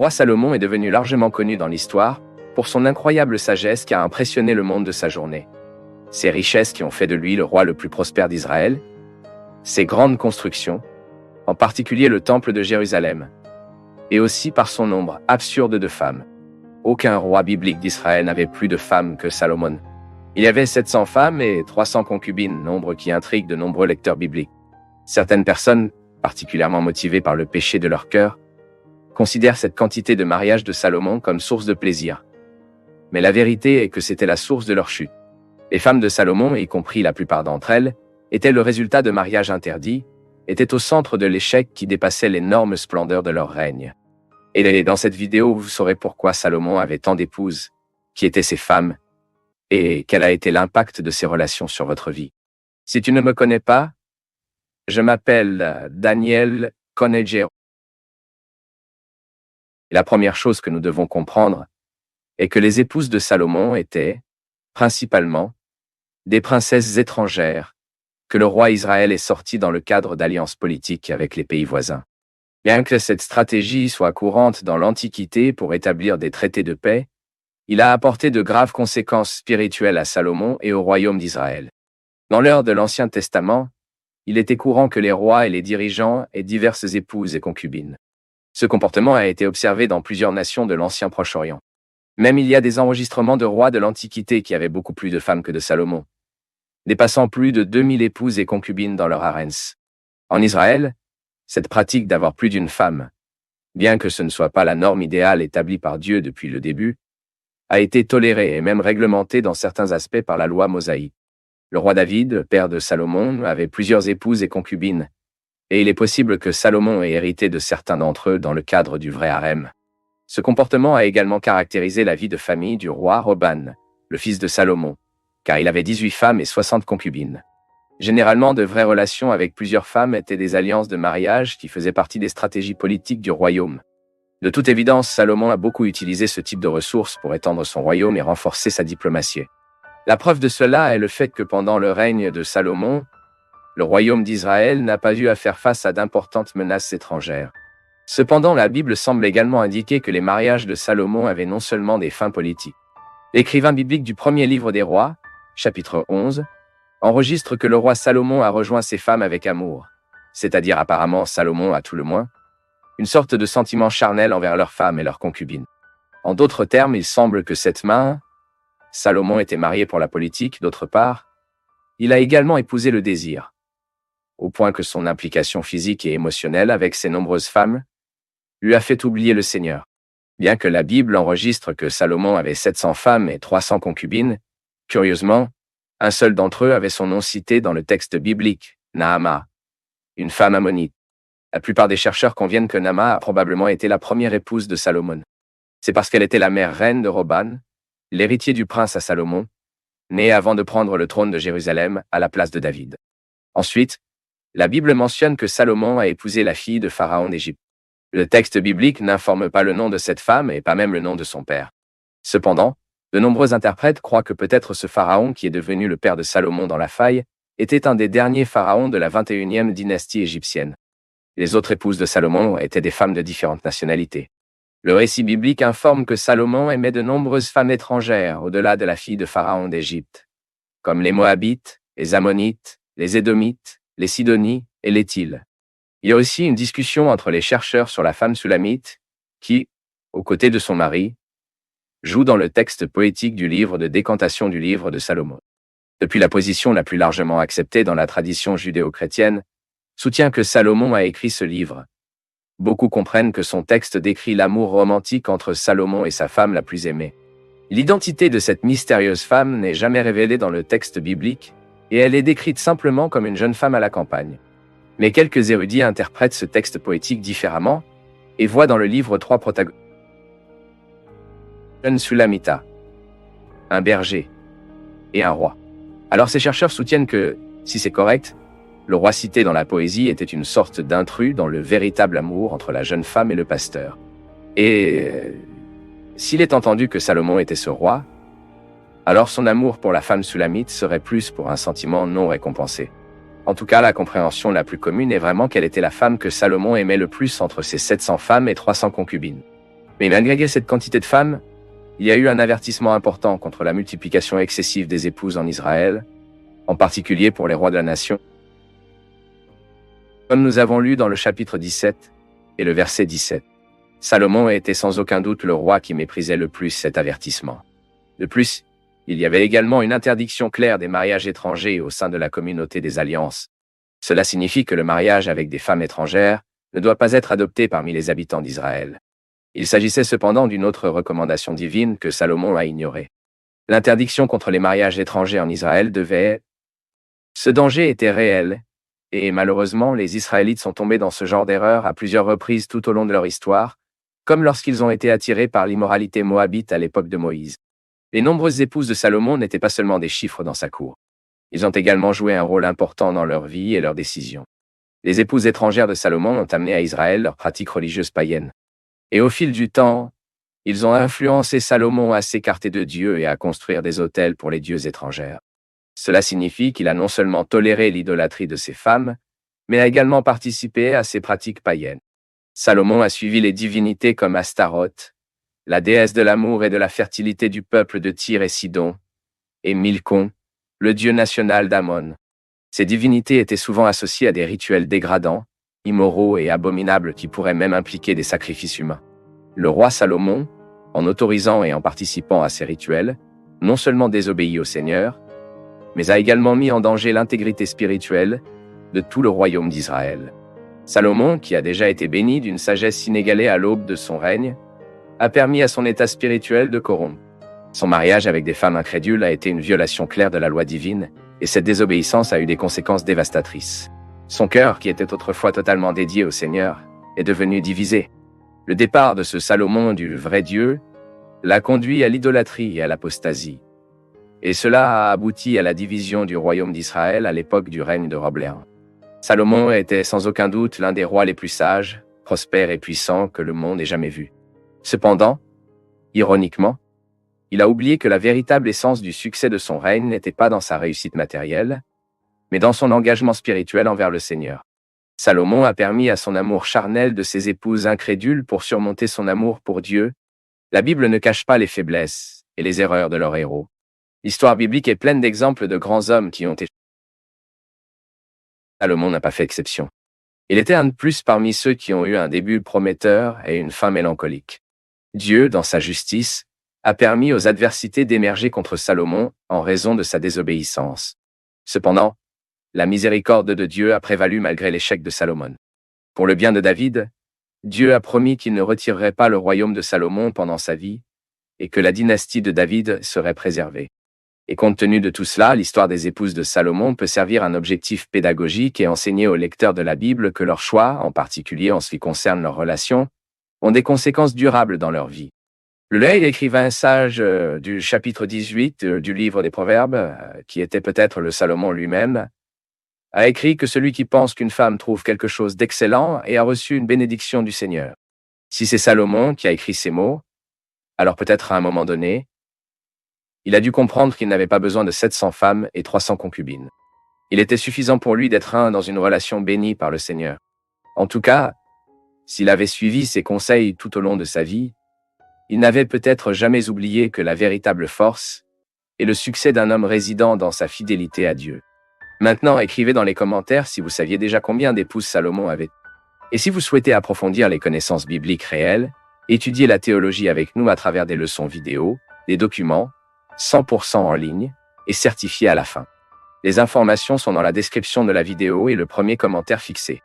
roi Salomon est devenu largement connu dans l'histoire pour son incroyable sagesse qui a impressionné le monde de sa journée. Ses richesses qui ont fait de lui le roi le plus prospère d'Israël, ses grandes constructions, en particulier le temple de Jérusalem, et aussi par son nombre absurde de femmes. Aucun roi biblique d'Israël n'avait plus de femmes que Salomon. Il y avait 700 femmes et 300 concubines, nombre qui intrigue de nombreux lecteurs bibliques. Certaines personnes, particulièrement motivées par le péché de leur cœur, considèrent cette quantité de mariages de Salomon comme source de plaisir. Mais la vérité est que c'était la source de leur chute. Les femmes de Salomon, y compris la plupart d'entre elles, étaient le résultat de mariages interdits, étaient au centre de l'échec qui dépassait l'énorme splendeur de leur règne. Et dans cette vidéo, vous saurez pourquoi Salomon avait tant d'épouses, qui étaient ses femmes, et quel a été l'impact de ces relations sur votre vie. Si tu ne me connais pas, je m'appelle Daniel Konejero. La première chose que nous devons comprendre est que les épouses de Salomon étaient, principalement, des princesses étrangères que le roi Israël est sorti dans le cadre d'alliances politiques avec les pays voisins. Bien que cette stratégie soit courante dans l'Antiquité pour établir des traités de paix, il a apporté de graves conséquences spirituelles à Salomon et au royaume d'Israël. Dans l'ère de l'Ancien Testament, il était courant que les rois et les dirigeants aient diverses épouses et concubines. Ce comportement a été observé dans plusieurs nations de l'Ancien Proche-Orient. Même il y a des enregistrements de rois de l'Antiquité qui avaient beaucoup plus de femmes que de Salomon, dépassant plus de 2000 épouses et concubines dans leur harems. En Israël, cette pratique d'avoir plus d'une femme, bien que ce ne soit pas la norme idéale établie par Dieu depuis le début, a été tolérée et même réglementée dans certains aspects par la loi mosaïque. Le roi David, père de Salomon, avait plusieurs épouses et concubines, et il est possible que Salomon ait hérité de certains d'entre eux dans le cadre du vrai harem. Ce comportement a également caractérisé la vie de famille du roi Roboam, le fils de Salomon, car il avait 18 femmes et 60 concubines. Généralement, de vraies relations avec plusieurs femmes étaient des alliances de mariage qui faisaient partie des stratégies politiques du royaume. De toute évidence, Salomon a beaucoup utilisé ce type de ressources pour étendre son royaume et renforcer sa diplomatie. La preuve de cela est le fait que pendant le règne de Salomon, le royaume d'Israël n'a pas eu à faire face à d'importantes menaces étrangères. Cependant, la Bible semble également indiquer que les mariages de Salomon avaient non seulement des fins politiques. L'écrivain biblique du premier livre des rois, chapitre 11, enregistre que le roi Salomon a rejoint ses femmes avec amour, c'est-à-dire apparemment Salomon à tout le moins, une sorte de sentiment charnel envers leurs femmes et leurs concubines. En d'autres termes, il semble que Salomon était marié pour la politique, d'autre part, il a également épousé le désir, au point que son implication physique et émotionnelle avec ses nombreuses femmes lui a fait oublier le Seigneur. Bien que la Bible enregistre que Salomon avait 700 femmes et 300 concubines, curieusement, un seul d'entre eux avait son nom cité dans le texte biblique, Naama, une femme ammonite. La plupart des chercheurs conviennent que Naama a probablement été la première épouse de Salomon. C'est parce qu'elle était la mère reine de Roboam, l'héritier du prince à Salomon, né avant de prendre le trône de Jérusalem à la place de David. Ensuite, la Bible mentionne que Salomon a épousé la fille de Pharaon d'Égypte. Le texte biblique n'informe pas le nom de cette femme et pas même le nom de son père. Cependant, de nombreux interprètes croient que peut-être ce pharaon qui est devenu le père de Salomon dans la faille était un des derniers pharaons de la 21e dynastie égyptienne. Les autres épouses de Salomon étaient des femmes de différentes nationalités. Le récit biblique informe que Salomon aimait de nombreuses femmes étrangères au-delà de la fille de Pharaon d'Égypte, comme les Moabites, les Ammonites, les Édomites, les Sidonies et les Tyles. Il y a aussi une discussion entre les chercheurs sur la femme Sulamite qui, aux côtés de son mari, joue dans le texte poétique du livre de décantation du livre de Salomon. Depuis la position la plus largement acceptée dans la tradition judéo-chrétienne, soutient que Salomon a écrit ce livre. Beaucoup comprennent que son texte décrit l'amour romantique entre Salomon et sa femme la plus aimée. L'identité de cette mystérieuse femme n'est jamais révélée dans le texte biblique, et elle est décrite simplement comme une jeune femme à la campagne. Mais quelques érudits interprètent ce texte poétique différemment, et voient dans le livre trois protagonistes. Jeune Sulamita, un berger et un roi. Alors ces chercheurs soutiennent que, si c'est correct, le roi cité dans la poésie était une sorte d'intrus dans le véritable amour entre la jeune femme et le pasteur. Et s'il est entendu que Salomon était ce roi, alors son amour pour la femme Sulamite serait plus pour un sentiment non récompensé. En tout cas, la compréhension la plus commune est vraiment qu'elle était la femme que Salomon aimait le plus entre ses 700 femmes et 300 concubines. Mais malgré cette quantité de femmes, il y a eu un avertissement important contre la multiplication excessive des épouses en Israël, en particulier pour les rois de la nation. Comme nous avons lu dans le chapitre 17 et le verset 17, Salomon était sans aucun doute le roi qui méprisait le plus cet avertissement. De plus, il y avait également une interdiction claire des mariages étrangers au sein de la communauté des alliances. Cela signifie que le mariage avec des femmes étrangères ne doit pas être adopté parmi les habitants d'Israël. Il s'agissait cependant d'une autre recommandation divine que Salomon a ignorée. L'interdiction contre les mariages étrangers en Israël devait être. Ce danger était réel, et malheureusement, les Israélites sont tombés dans ce genre d'erreur à plusieurs reprises tout au long de leur histoire, comme lorsqu'ils ont été attirés par l'immoralité moabite à l'époque de Moïse. Les nombreuses épouses de Salomon n'étaient pas seulement des chiffres dans sa cour. Ils ont également joué un rôle important dans leur vie et leurs décisions. Les épouses étrangères de Salomon ont amené à Israël leurs pratiques religieuses païennes. Et au fil du temps, ils ont influencé Salomon à s'écarter de Dieu et à construire des autels pour les dieux étrangères. Cela signifie qu'il a non seulement toléré l'idolâtrie de ses femmes, mais a également participé à ses pratiques païennes. Salomon a suivi les divinités comme Astaroth, la déesse de l'amour et de la fertilité du peuple de Tyr et Sidon, et Milcom, le dieu national d'Ammon. Ces divinités étaient souvent associées à des rituels dégradants, immoraux et abominables qui pourraient même impliquer des sacrifices humains. Le roi Salomon, en autorisant et en participant à ces rituels, non seulement désobéit au Seigneur, mais a également mis en danger l'intégrité spirituelle de tout le royaume d'Israël. Salomon, qui a déjà été béni d'une sagesse inégalée à l'aube de son règne, a permis à son état spirituel de corrompre. Son mariage avec des femmes incrédules a été une violation claire de la loi divine, et cette désobéissance a eu des conséquences dévastatrices. Son cœur, qui était autrefois totalement dédié au Seigneur, est devenu divisé. Le départ de ce Salomon du vrai Dieu l'a conduit à l'idolâtrie et à l'apostasie. Et cela a abouti à la division du royaume d'Israël à l'époque du règne de Roboam. Salomon était sans aucun doute l'un des rois les plus sages, prospères et puissants que le monde ait jamais vus. Cependant, ironiquement, il a oublié que la véritable essence du succès de son règne n'était pas dans sa réussite matérielle, mais dans son engagement spirituel envers le Seigneur. Salomon a permis à son amour charnel de ses épouses incrédules pour surmonter son amour pour Dieu. La Bible ne cache pas les faiblesses et les erreurs de leurs héros. L'histoire biblique est pleine d'exemples de grands hommes qui ont échoué. Salomon n'a pas fait exception. Il était un de plus parmi ceux qui ont eu un début prometteur et une fin mélancolique. Dieu, dans sa justice, a permis aux adversités d'émerger contre Salomon en raison de sa désobéissance. Cependant, la miséricorde de Dieu a prévalu malgré l'échec de Salomon. Pour le bien de David, Dieu a promis qu'il ne retirerait pas le royaume de Salomon pendant sa vie et que la dynastie de David serait préservée. Et compte tenu de tout cela, l'histoire des épouses de Salomon peut servir un objectif pédagogique et enseigner aux lecteurs de la Bible que leurs choix, en particulier en ce qui concerne leurs relations, ont des conséquences durables dans leur vie. Le vieil écrivain sage du chapitre 18 du livre des Proverbes, qui était peut-être le Salomon lui-même, a écrit que celui qui pense qu'une femme trouve quelque chose d'excellent et a reçu une bénédiction du Seigneur. Si c'est Salomon qui a écrit ces mots, alors peut-être à un moment donné, il a dû comprendre qu'il n'avait pas besoin de 700 femmes et 300 concubines. Il était suffisant pour lui d'être un dans une relation bénie par le Seigneur. En tout cas, s'il avait suivi ses conseils tout au long de sa vie, il n'avait peut-être jamais oublié que la véritable force est le succès d'un homme résidant dans sa fidélité à Dieu. Maintenant, écrivez dans les commentaires si vous saviez déjà combien d'épouses Salomon avait. Et si vous souhaitez approfondir les connaissances bibliques réelles, étudiez la théologie avec nous à travers des leçons vidéo, des documents, 100% en ligne, et certifiés à la fin. Les informations sont dans la description de la vidéo et le premier commentaire fixé.